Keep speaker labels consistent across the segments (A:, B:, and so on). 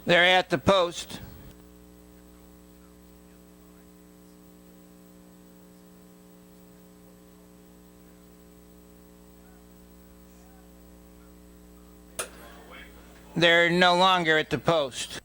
A: They're at the post. They're no longer at the post.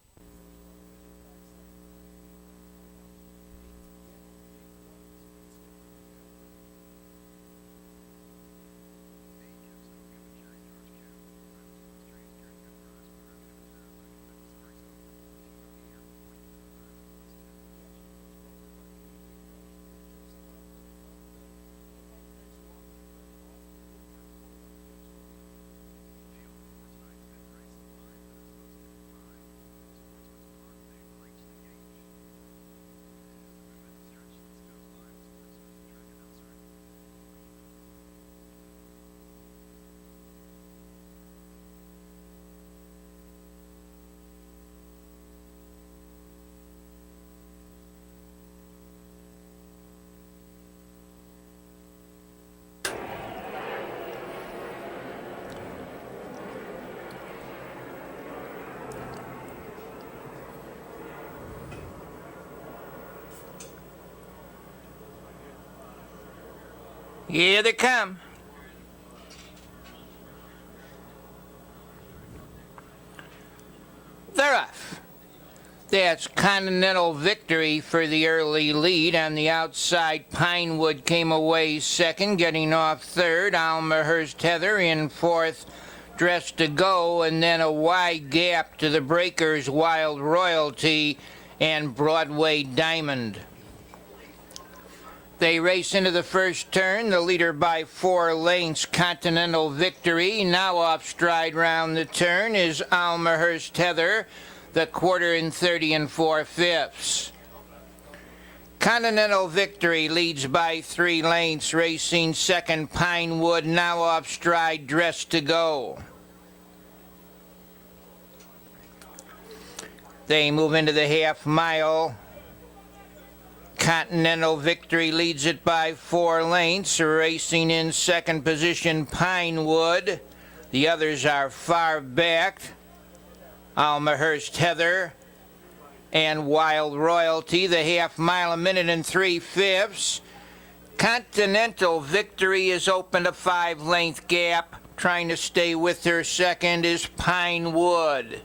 A: Here they come. They're off. That's Continental Victory for the early lead. On the outside, Pinewood came away second, getting off third. Almahurst Heather in fourth, Dressed to Go, and then a wide gap to the breakers, Wild Royalty and Broadway Diamond. They race into the first turn. The leader by 4 lengths, Continental Victory. Now off stride round the turn is Almahurst Heather, the quarter in 30 4/5. Continental Victory leads by 3 lengths. Racing second, Pinewood. Now off stride, Dressed to Go. They move into the half mile. Continental Victory leads it by 4 lengths. Racing in second position, Pinewood. The others are far back. Almahurst Heather and Wild Royalty. The half mile, 1 3/5. Continental Victory is open a 5-length gap. Trying to stay with her second is Pinewood.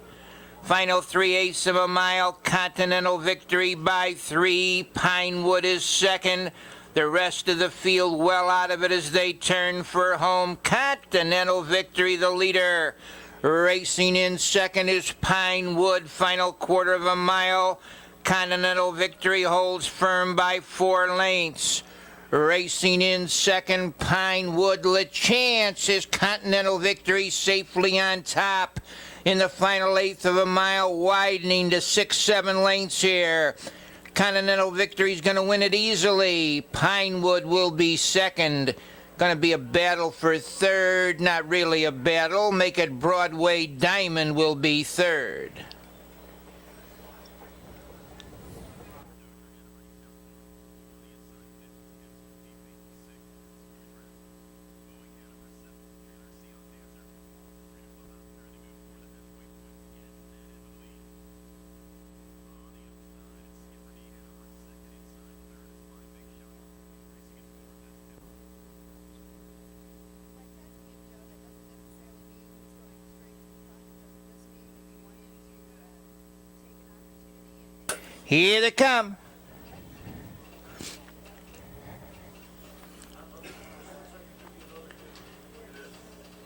A: Final 3/8 of a mile, Continental Victory by 3. Pinewood is second. The rest of the field well out of it as they turn for home. Continental Victory, the leader. Racing in second is Pinewood. Final quarter of a mile. Continental Victory holds firm by 4 lengths. Racing in second, Pinewood. LeChance is Continental Victory safely on top. In the final 1/8 of a mile, widening to 6-7 lengths here. Continental Victory is going to win it easily. Pinewood will be second. Going to be a battle for third. Not really a battle. Make it Broadway Diamond will be third. Here they come.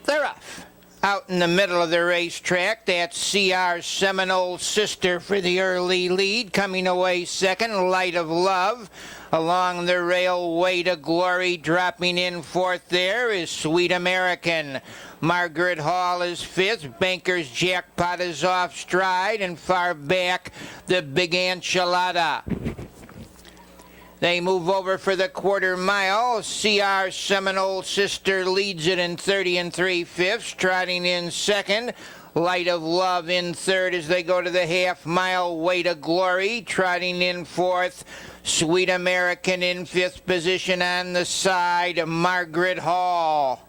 A: They're off. Out in the middle of the racetrack, that's CR Seminole Sister for the early lead. Coming away second, Light of Love. Along the railway to glory, dropping in fourth there is Sweet American. Margaret Hall is fifth. Banker's Jackpot is off stride, and far back, the Big Enchilada. They move over for the quarter mile. CR Seminole Sister leads it in 30 3/5, trotting in second. Light of Love in third as they go to the half mile. Way to Glory trotting in fourth. Sweet American in fifth position on the side. Margaret Hall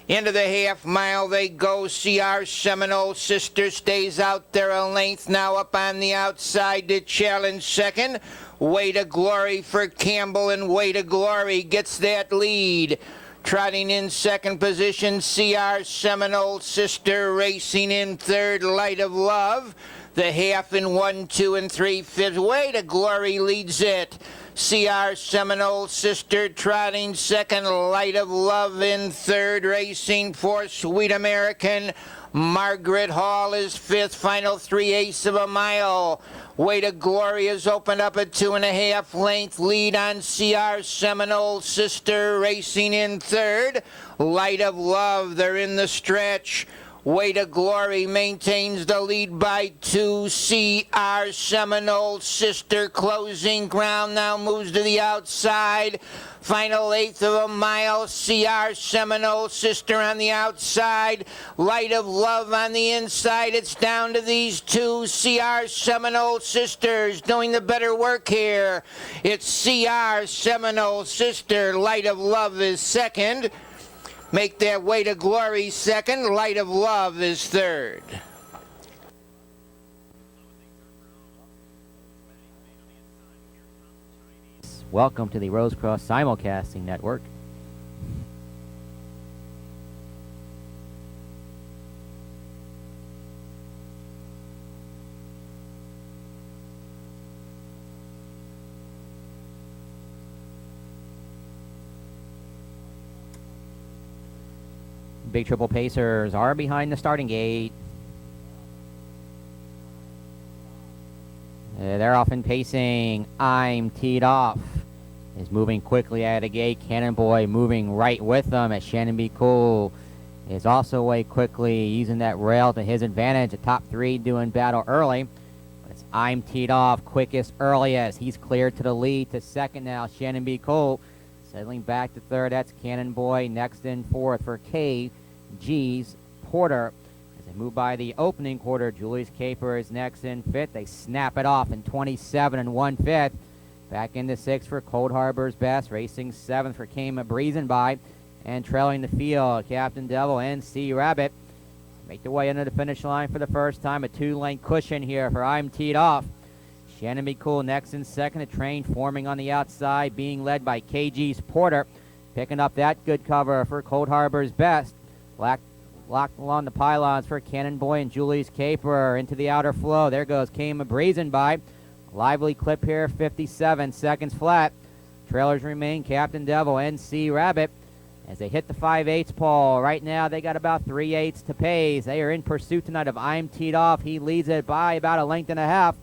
A: Into the half mile they go. CR Seminole Sister stays out there a length. Now up on the outside to challenge second. Way to Glory for Campbell, and Way to Glory gets that lead. Trotting in second position, CR Seminole Sister. Racing in third, Light of Love. The half in 1, 2, and 3/5. Way to Glory leads it. CR Seminole Sister trotting second, Light of Love in third, racing for Sweet American. Margaret Hall is fifth, final 3/8 of a mile. Way to Glory has opened up a 2.5 length lead on CR Seminole Sister, racing in third. Light of Love, they're in the stretch. Way to Glory maintains the lead by 2. CR Seminole Sister closing ground, now moves to the outside. Final 1/8 of a mile. CR Seminole Sister on the outside. Light of Love on the inside. It's down to these two. CR Seminole Sisters doing the better work here. It's CR Seminole Sister. Light of Love is second. Make that Way to Glory second. Light of Love is third.
B: Welcome to the Rose Cross Simulcasting Network. Big Triple Pacers are behind the starting gate. They're off and pacing. I'm teed off. Is moving quickly out of the gate. Cannon Boy moving right with them as Shannon B. Cool is also away quickly, using that rail to his advantage. The top three doing battle early. But it's I'm teed off, quickest, earliest. He's cleared to the lead to second now. Shannon B. Cool settling back to third. That's Cannon Boy. Next in fourth for KG's Porter. As they move by the opening quarter, Julius Caper is next in fifth. They snap it off in 27 and 1/5. Back into sixth for Cold Harbor's Best. Racing seventh for Came breezing by. And trailing the field, Captain Devil and Sea Rabbit. Make their way into the finish line for the first time. A 2-lane cushion here for I'm Teed Off. Shannon Be Cool next in second. A train forming on the outside, being led by KG's Porter. Picking up that good cover for Cold Harbor's Best. Locked along the pylons for Cannon Boy and Julius Caper into the outer flow. There goes Came breezing by. Lively clip here, 57 seconds flat. Trailers remain Captain Devil and Sea Rabbit as they hit the 5/8 pole. Right now they got about 3/8 to pace. They are in pursuit tonight of I'm Teed Off. He leads it by about 1.5 lengths.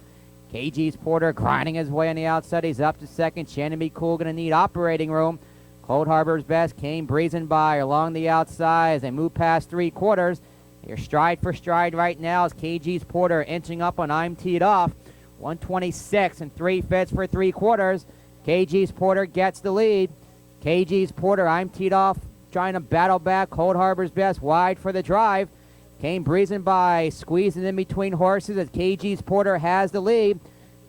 B: KG's Porter grinding his way on the outside. He's up to second. Shannon Be Cool going to need operating room. Cold Harbor's Best came breezing by along the outside as they move past 3/4. They're stride for stride right now as KG's Porter inching up on I'm Teed Off. 126 and 3/5 for 3/4. KG's Porter gets the lead. KG's Porter, I'm Teed Off, trying to battle back. Cold Harbor's Best wide for the drive. Came breezing by, squeezing in between horses as KG's Porter has the lead.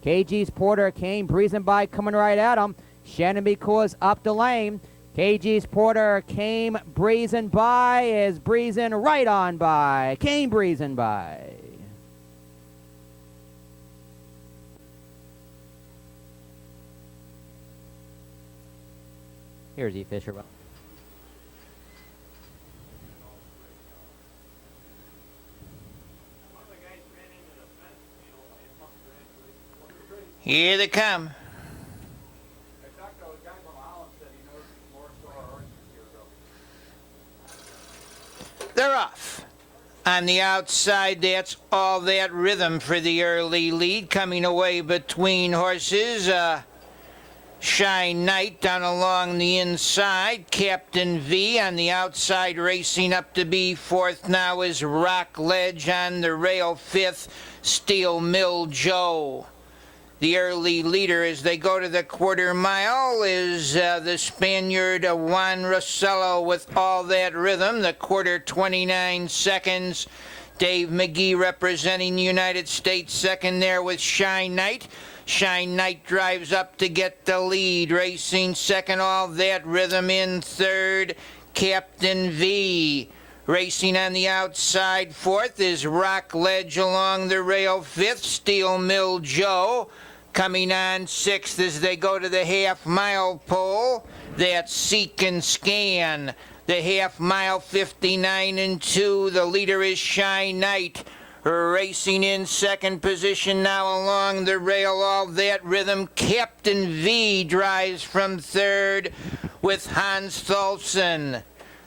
B: KG's Porter came breezing by, coming right at him. Shannon B. Cool is up the lane. KG's Porter came breezing by, is breezing right on by. Came breezing by. Here's E. Fisher.
A: Here they come. They're off. On the outside, that's All That Rhythm for the early lead. Coming away between horses. Shine Knight down along the inside. Captain V on the outside, racing up to be fourth now is Rock Ledge on the rail fifth. Steel Mill Joe. The early leader as they go to the quarter mile is the Spaniard Juan Rossello with All That Rhythm. The quarter 29 seconds. Dave McGee representing the United States second there with Shine Knight. Shine Knight drives up to get the lead. Racing second, All That Rhythm in third. Captain V. Racing on the outside, fourth is Rock Ledge along the rail, fifth, Steel Mill Joe. Coming on sixth as they go to the half-mile pole, that's Seek and Scan. The half-mile, 59 and 2. The leader is Shy Knight. Racing in second position now along the rail, All That Rhythm. Captain V drives from third with Hans Tholson.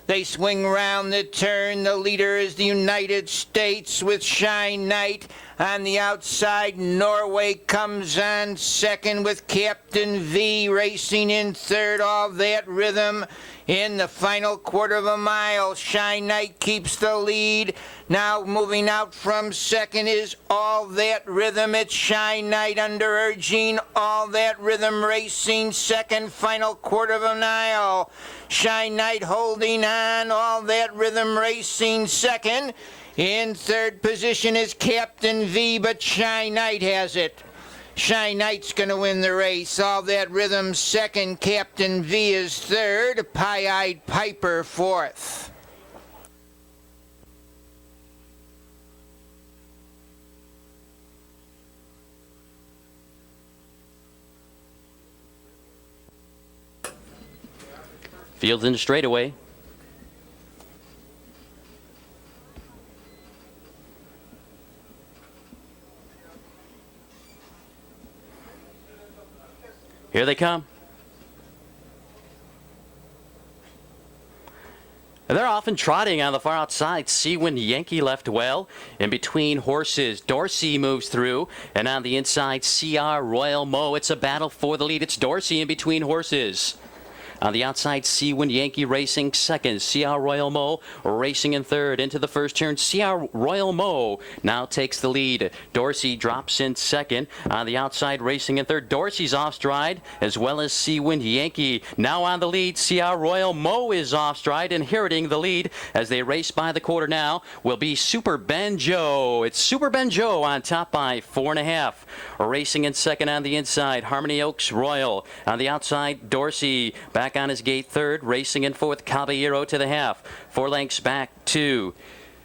A: They swing round the turn. The leader is the United States with Shy Knight. On the outside, Norway comes on second with Captain V racing in third. All That Rhythm in the final quarter of a mile. Shy Knight keeps the lead. Now moving out from second is All That Rhythm. It's Shy Knight under urging. All That Rhythm racing second, final quarter of a mile. Shy Knight holding on. All That Rhythm racing second. In third position is Captain V, but Shy Knight has it. Shy Knight's going to win the race. All That Rhythm second, Captain V is third, Pie-Eyed Piper fourth.
C: Fields in straightaway. Here they come. They're often trotting on the far outside. Seawind Yankee left well. In between horses, Dorsey moves through. And on the inside, CR Royal Mo. It's a battle for the lead. It's Dorsey in between horses. On the outside, Seawind Yankee racing second. CR Royal Mo racing in third. Into the first turn, CR Royal Mo now takes the lead. Dorsey drops in second. On the outside, racing in third. Dorsey's off stride, as well as Seawind Yankee. Now on the lead, CR Royal Mo is off stride, inheriting the lead as they race by the quarter now will be Super Benjo. It's Super Benjo on top by 4.5. Racing in second on the inside, Harmony Oaks Royal. On the outside, Dorsey back on his gate third, racing in fourth, Caballero to the half. 4 lengths back to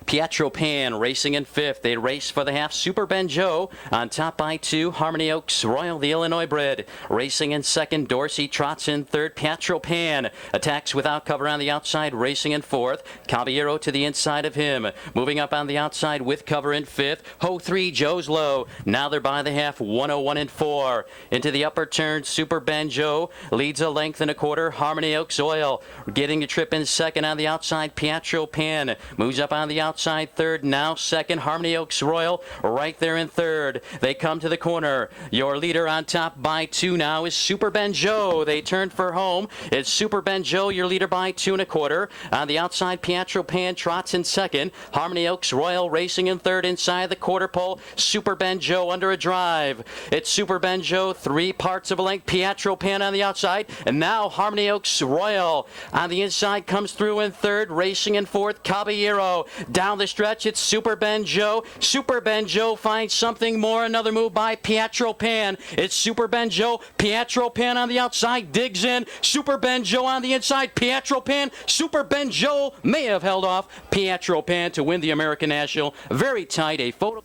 C: Pietro Pan racing in fifth. They race for the half. Super Benjo on top by 2. Harmony Oaks Royal, the Illinois bred, racing in second. Dorsey trots in third. Pietro Pan attacks without cover on the outside, racing in fourth. Caballero to the inside of him. Moving up on the outside with cover in fifth. Ho 3, Joe's Low. Now they're by the half, 101 and 4. Into the upper turn, Super Benjo leads a length and a quarter. Harmony Oaks Oil getting the trip in second on the outside. Pietro Pan moves up on the outside. Third, now second, Harmony Oaks Royal right there in third. They come to the corner. Your leader on top by 2 now is Super Benjo. They turn for home. It's Super Benjo, your leader by 2 1/4. On the outside, Pietro Pan trots in second. Harmony Oaks Royal racing in third inside the quarter pole. Super Benjo under a drive. It's Super Benjo, 3 parts of a length. Pietro Pan on the outside. And now Harmony Oaks Royal on the inside comes through in third, racing in fourth. Caballero down the stretch, it's Super Benjo. Super Benjo finds something more. Another move by Pietro Pan. It's Super Benjo. Pietro Pan on the outside digs in. Super Benjo on the inside. Pietro Pan. Super Benjo may have held off Pietro Pan to win the American National. Very tight. A photo.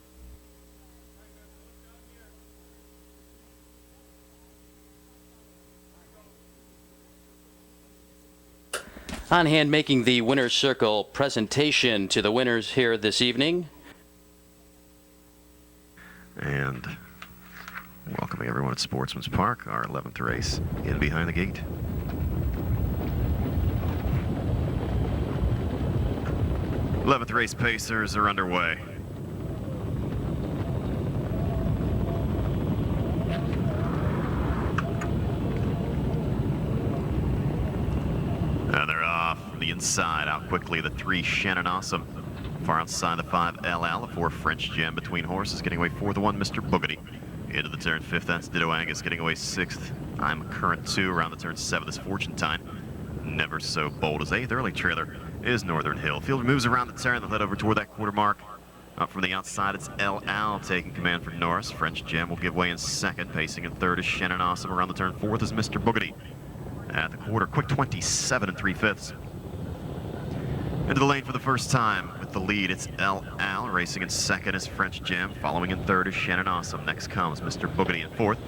C: On hand making the winner's circle presentation to the winners here this evening.
D: And welcoming everyone at Sportsman's Park, our 11th race in behind the gate. '11th race pacers are underway. And they're off from the inside, out quickly, the 3 Shannon Awesome. Far outside the 5 LL, the 4 French Gem between horses, getting away 4 the 1 Mr. Boogity. Into the turn 5th, that's Ditto Angus, getting away 6th. I'm Current 2, around the turn 7th is Fortune Time. Never So Bold as 8th. Early trailer is Northern Hill. Field moves around the turn, they'll head over toward that quarter mark. Up from the outside, it's LL taking command for Norris. French Gem will give way in second. Pacing in third is Shannon Awesome. Around the turn 4th is Mr. Boogity. At the quarter, quick 27 3/5. Into the lane for the first time with the lead, it's El Al. Racing in second is French Gem. Following in third is Shannon Awesome. Next comes Mr. Boogity in fourth.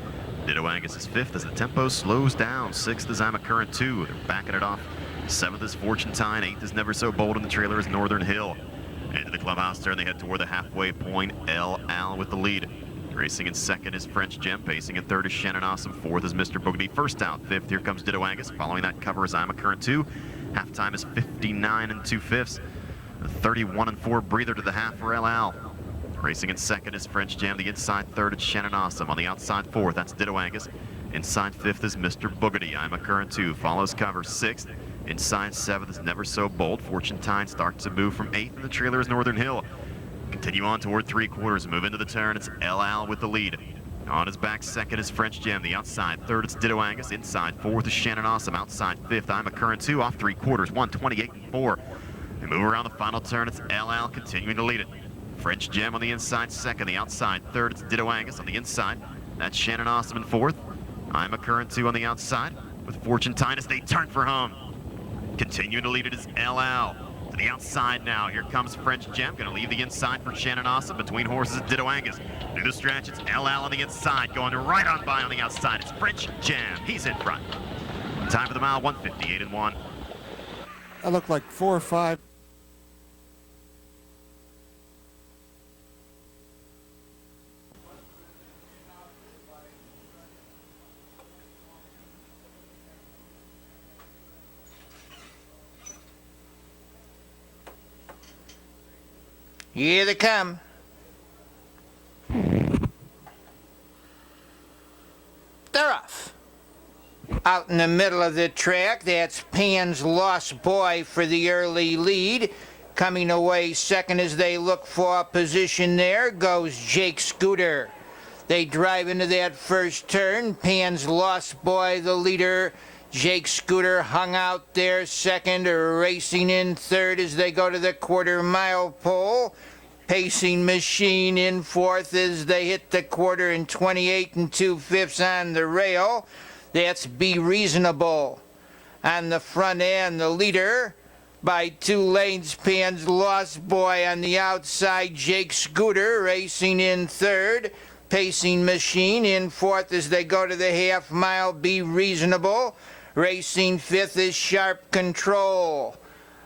D: Ditto Angus is fifth as the tempo slows down. Sixth is I'm a Current 2. They're backing it off. Seventh is Fortune Tine. Eighth is Never So Bold, and the trailer is Northern Hill. Into the clubhouse turn, they head toward the halfway point. El Al with the lead. Racing in second is French Gem. Pacing in third is Shannon Awesome. Fourth is Mr. Boogity. First out. Fifth, here comes Ditto Angus. Following that cover is I'm a Current 2. Halftime is 59 2/5. A 31 4 breather to the half for El Al. Racing in second is French Jam. The inside third is Shannon Awesome. On the outside fourth, that's Ditto Angus. Inside fifth is Mr. Boogity. I'm a Current 2. Follows cover sixth. Inside seventh is Never So Bold. Fortune Tine starts to move from eighth, and the trailer is Northern Hill. Continue on toward three quarters. Move into the turn. It's El Al with the lead. On his back second is French Gem. The outside third, it's Ditto Angus. Inside fourth is Shannon Awesome. Outside fifth, I'm a Current 2. Off three quarters, 1:28.4. They move around the final turn. It's El Al continuing to lead it. French Gem on the inside second. The outside third, it's Ditto Angus. On the inside, that's Shannon Awesome in fourth. I'm a Current 2 on the outside with Fortune Tine as they turn for home. Continuing to lead it is El Al. To the outside now. Here comes French Gem. Going to leave the inside for Shannon Awesome. Between horses, Ditto Angus. Through the stretch, it's El Al on the inside. Going right on by on the outside. It's French Gem. He's in front. Time for the mile, 1:58.1.
E: That looked like 4 or 5.
A: Here they come. They're off. Out in the middle of the track, that's Pan's Lost Boy for the early lead. Coming away second as they look for a position there goes Jake Scooter. They drive into that first turn. Pan's Lost Boy, the leader. Jake Scooter hung out there second, racing in third as they go to the quarter-mile pole. Pacing Machine in fourth as they hit the quarter in 28 2/5 on the rail. That's Be Reasonable. On the front end, the leader by 2 lengths, Pan's Lost Boy. On the outside, Jake Scooter racing in third. Pacing Machine in fourth as they go to the half-mile. Be Reasonable. Racing fifth is Sharp Control.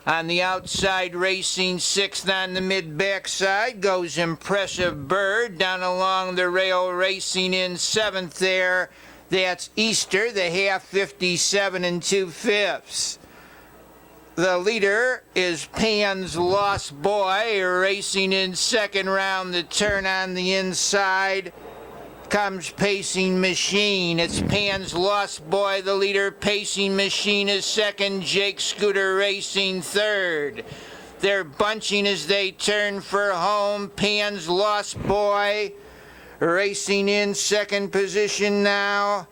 A: On the outside, racing sixth on the mid-backside goes Impressive Bird. Down along the rail, racing in seventh there. That's Easter, the half 57 2/5. The leader is Pan's Lost Boy, racing in second round the turn on the inside. Comes Pacing Machine. It's Pan's Lost Boy, the leader. Pacing Machine is second. Jake Scooter racing third. They're bunching as they turn for home. Pan's Lost Boy racing in second position now.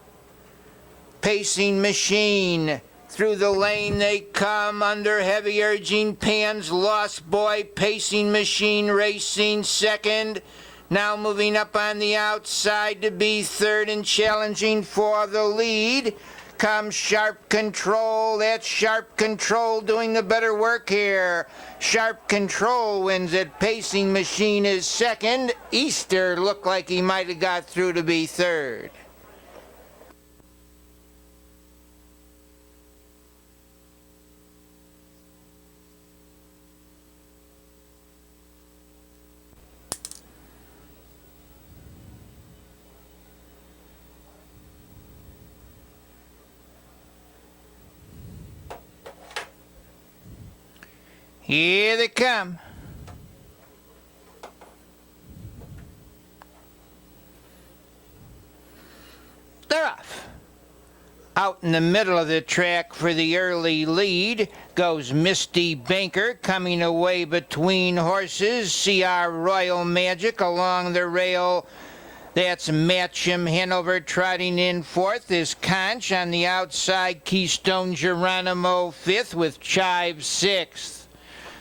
A: Pacing Machine. Through the lane they come under heavy urging. Pan's Lost Boy. Pacing Machine racing second. Now moving up on the outside to be third and challenging for the lead comes Sharp Control. That's Sharp Control doing the better work here. Sharp Control wins it. Pacing Machine is second. Easter looked like he might have got through to be third. Here they come. They're off. Out in the middle of the track for the early lead goes Misty Banker, coming away between horses. CR Royal Magic along the rail. That's Matcham Hanover trotting in fourth is Conch. On the outside, Keystone Geronimo fifth with Chive sixth.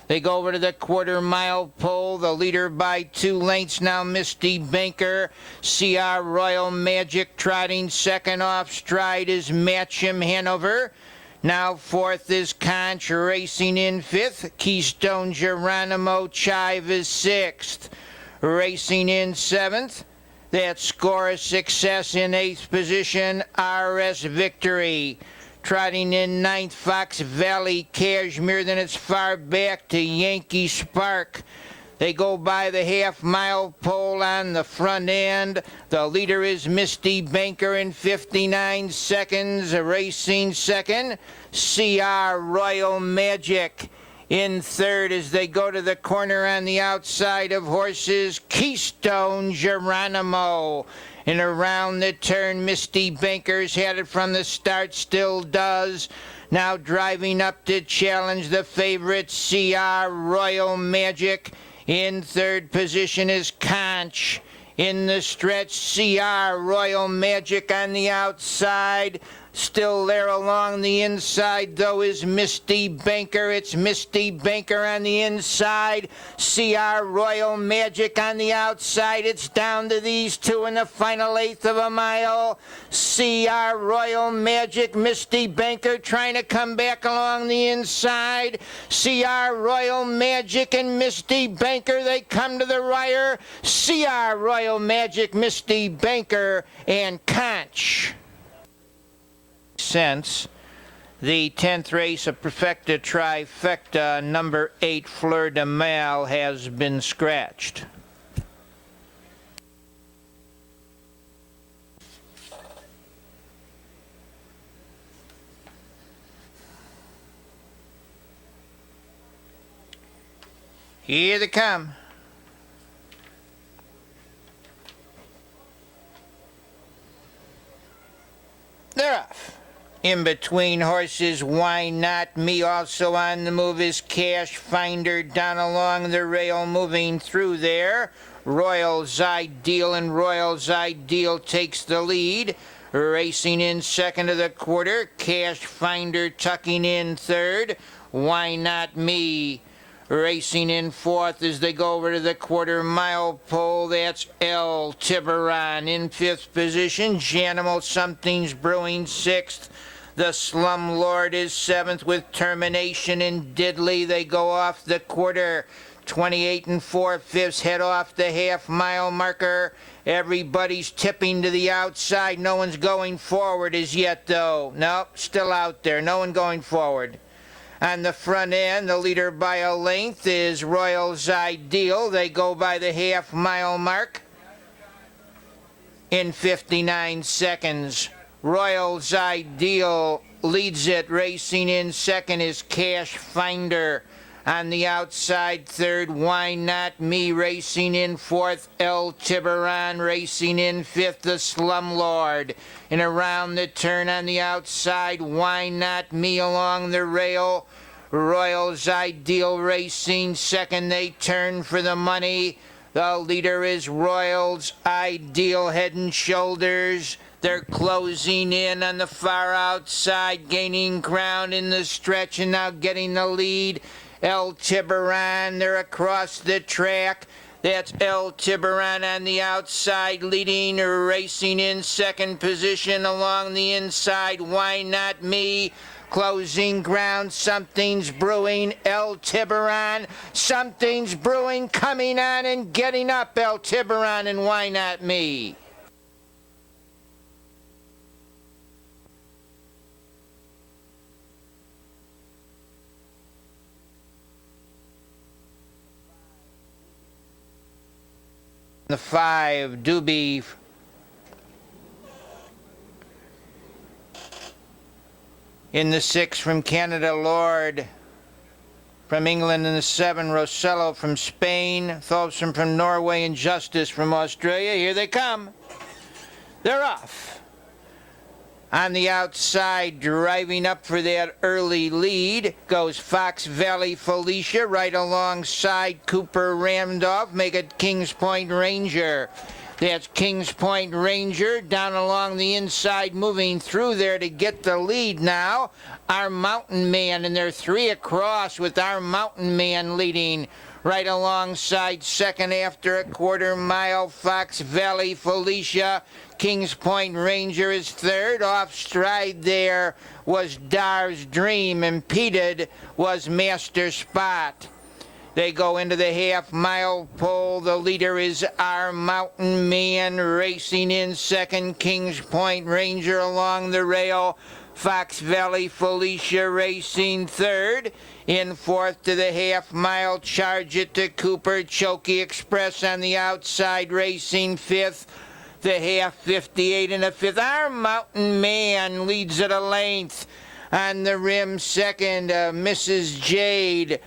A: They go over to the quarter-mile pole. The leader by 2 lengths now, Misty Banker. CR Royal Magic trotting second off stride is Matcham Hanover. Now fourth is Conch racing in fifth. Keystone Geronimo Chive is sixth. Racing in seventh. That Score of Success in eighth position. RS Victory. Trotting in ninth, Fox Valley Cashmere. Then it's far back to Yankee Spark. They go by the half-mile pole on the front end. The leader is Misty Banker in 59 seconds. Racing second, CR Royal Magic. In third as they go to the corner on the outside of horses, Keystone Geronimo. And around the turn, Misty Banker's had it from the start, still does. Now driving up to challenge the favorite, CR Royal Magic. In third position is Conch. In the stretch, CR Royal Magic on the outside. Still there along the inside, though, is Misty Banker. It's Misty Banker on the inside. CR Royal Magic on the outside. It's down to these two in the final eighth of a mile. CR Royal Magic, Misty Banker trying to come back along the inside. CR Royal Magic and Misty Banker, they come to the wire. CR Royal Magic, Misty Banker, and Conch. Since the 10th race of Perfecta Trifecta, number 8 Fleur de Mal has been scratched. Here they come. They're off. In between horses, Why Not Me? Also on the move is Cash Finder down along the rail, moving through there. Royal's Ideal, and Royal's Ideal takes the lead. Racing in second of the quarter, Cash Finder tucking in third. Why Not Me? Racing in fourth as they go over to the quarter-mile pole. That's El Tiburon in fifth position. Janimal Something's Brewing sixth. The Slumlord is seventh with Termination and Diddley. They go off the quarter. 28 and 4/5 head off the half-mile marker. Everybody's tipping to the outside. No one's going forward as yet, though. Nope, still out there. No one going forward. On the front end, the leader by a length is Royal's Ideal. They go by the half-mile mark in 59 seconds. Royal's Ideal leads it. Racing in second is Cash Finder. On the outside, third, Why Not Me? Racing in fourth, El Tiburon. Racing in fifth, the Slumlord. And around the turn on the outside, Why Not Me? Along the rail, Royal's Ideal racing second. They turn for the money. The leader is Royal's Ideal, head and shoulders. They're closing in on the far outside, gaining ground in the stretch and now getting the lead. El Tiburon, they're across the track. That's El Tiburon on the outside, leading or racing in second position along the inside. Why Not Me? Closing ground, Something's Brewing. El Tiburon, Something's Brewing, coming on and getting up. El Tiburon and Why Not Me? The 5, Doobie. In the 6 from Canada, Lord. From England in the 7, Rossello from Spain. Thobson from Norway and Justice from Australia. Here they come. They're off. On the outside, driving up for that early lead, goes Fox Valley Felicia right alongside Cooper Randolph. Make it Kings Point Ranger. That's Kings Point Ranger down along the inside, moving through there to get the lead now. Our Mountain Man, and they're 3 across with Our Mountain Man leading. Right alongside second after a quarter mile, Fox Valley Felicia. Kings Point Ranger is third. Off stride there was Dar's Dream. Impeded was Master Spot. They go into the half-mile pole. The leader is Our Mountain Man, racing in second. Kings Point Ranger along the rail. Fox Valley Felicia racing third. In fourth to the half-mile, Charge It to Cooper. Choky Express on the outside racing fifth. The half 58 and a fifth. Our Mountain Man leads at a length. On the rim second, Mrs. Jade.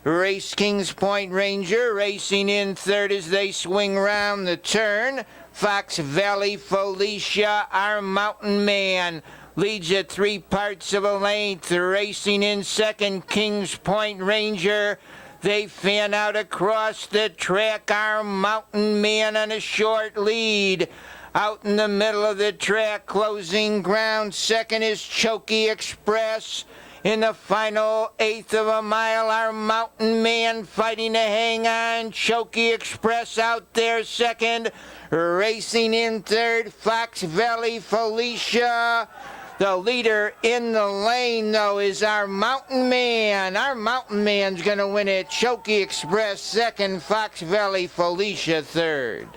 A: Race Kings Point Ranger racing in third as they swing round the turn. Fox Valley Felicia, Our Mountain Man, leads at 3 parts of a length. Racing in second, Kings Point Ranger. They fan out across the track. Our Mountain Man on a short lead. Out in the middle of the track, closing ground. Second is Choky Express. In the final eighth of a mile, Our Mountain Man fighting to hang on. Choky Express out there second. Racing in third, Fox Valley Felicia. The leader in the lane, though, is Our Mountain Man. Our Mountain Man's going to win it. Choky Express second, Fox Valley Felicia third.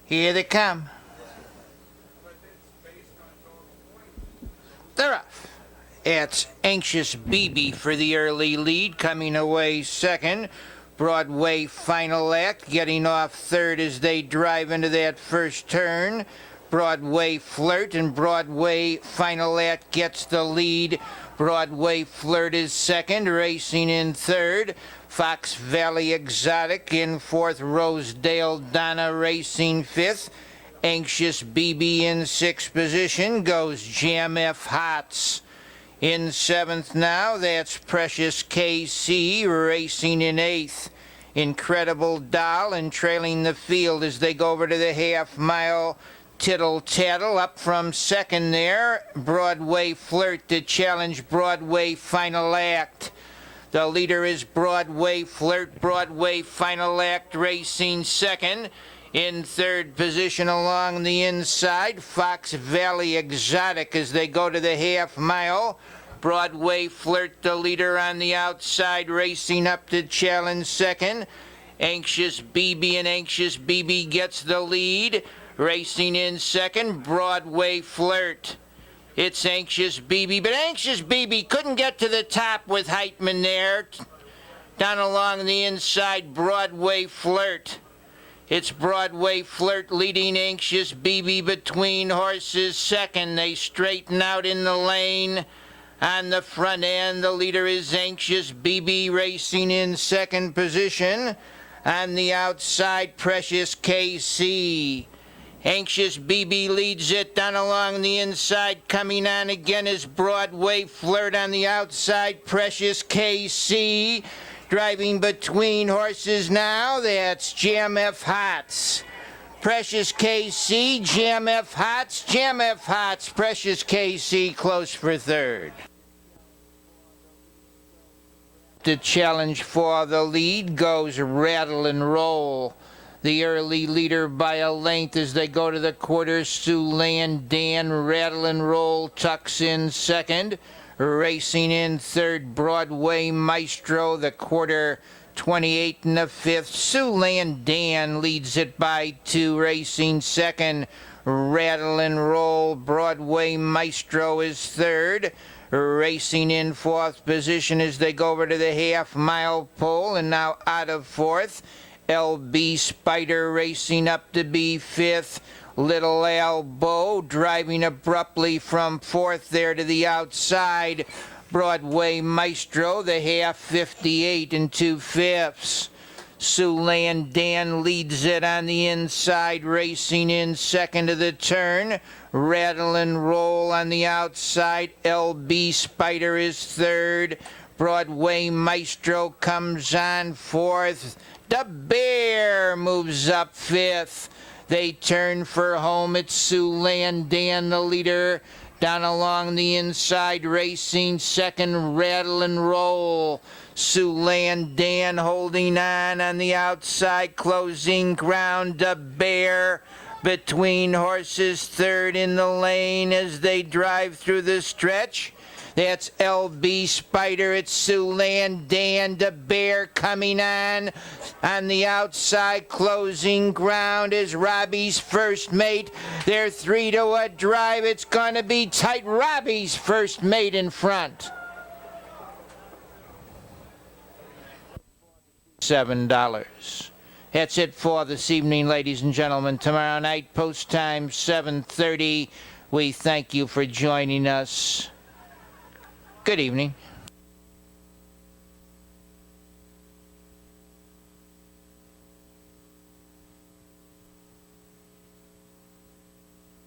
A: Here they come. They're off. It's Anxious BB for the early lead, coming away second. Broadway Final Act getting off third as they drive into that first turn. Broadway Flirt and Broadway Final Act gets the lead. Broadway Flirt is second, racing in third. Fox Valley Exotic in fourth. Rosedale Donna racing fifth. Anxious BB in sixth position goes Jam F Hots. In seventh now, that's Precious KC racing in eighth. Incredible Doll and trailing the field as they go over to the half mile. Tittle Tattle up from second there. Broadway Flirt to challenge Broadway Final Act. The leader is Broadway Flirt. Broadway Final Act racing second. In third position along the inside, Fox Valley Exotic as they go to the half mile. Broadway Flirt, the leader on the outside, racing up to challenge second. Anxious BB, and Anxious BB gets the lead. Racing in second, Broadway Flirt. It's Anxious BB, but Anxious BB couldn't get to the top with Heitman there. Down along the inside, Broadway Flirt. It's Broadway Flirt leading Anxious BB between horses second. They straighten out in the lane. On the front end, the leader is Anxious BB racing in second position. On the outside, Precious KC. Anxious BB leads it down along the inside. Coming on again is Broadway Flirt on the outside. Precious KC driving between horses now. That's Jam F Hots. Precious KC, Jam F Hots, Jam F Hots, Precious KC close for third. The challenge for the lead goes Rattle and Roll. The early leader by a length as they go to the quarter. Siouxland Dan, Rattle and Roll tucks in second. Racing in third, Broadway Maestro, the quarter 28 and the fifth. Siouxland Dan leads it by 2, racing second. Rattle and Roll, Broadway Maestro is third. Racing in fourth position as they go over to the half mile pole, and now out of fourth. LB Spider racing up to be fifth. Little Al Bow driving abruptly from fourth there to the outside. Broadway Maestro, the half, 58 2/5. Siouxland Dan leads it on the inside, racing in second of the turn. Rattle and Roll on the outside. LB Spider is third. Broadway Maestro comes on fourth. The Bear moves up fifth. They turn for home. It's Siouxland Dan, the leader. Down along the inside, racing second, Rattle and Roll. Siouxland Dan holding on the outside, closing ground. The Bear between horses, third in the lane as they drive through the stretch. That's LB Spider, it's Siouxland Dan, the Bear coming on the outside, closing ground is Robbie's First Mate. They're 3-1 drive, it's gonna be tight. Robbie's First Mate in front. $7. That's it for this evening, ladies and gentlemen. Tomorrow night, post time 7:30. We thank you for joining us. Good evening.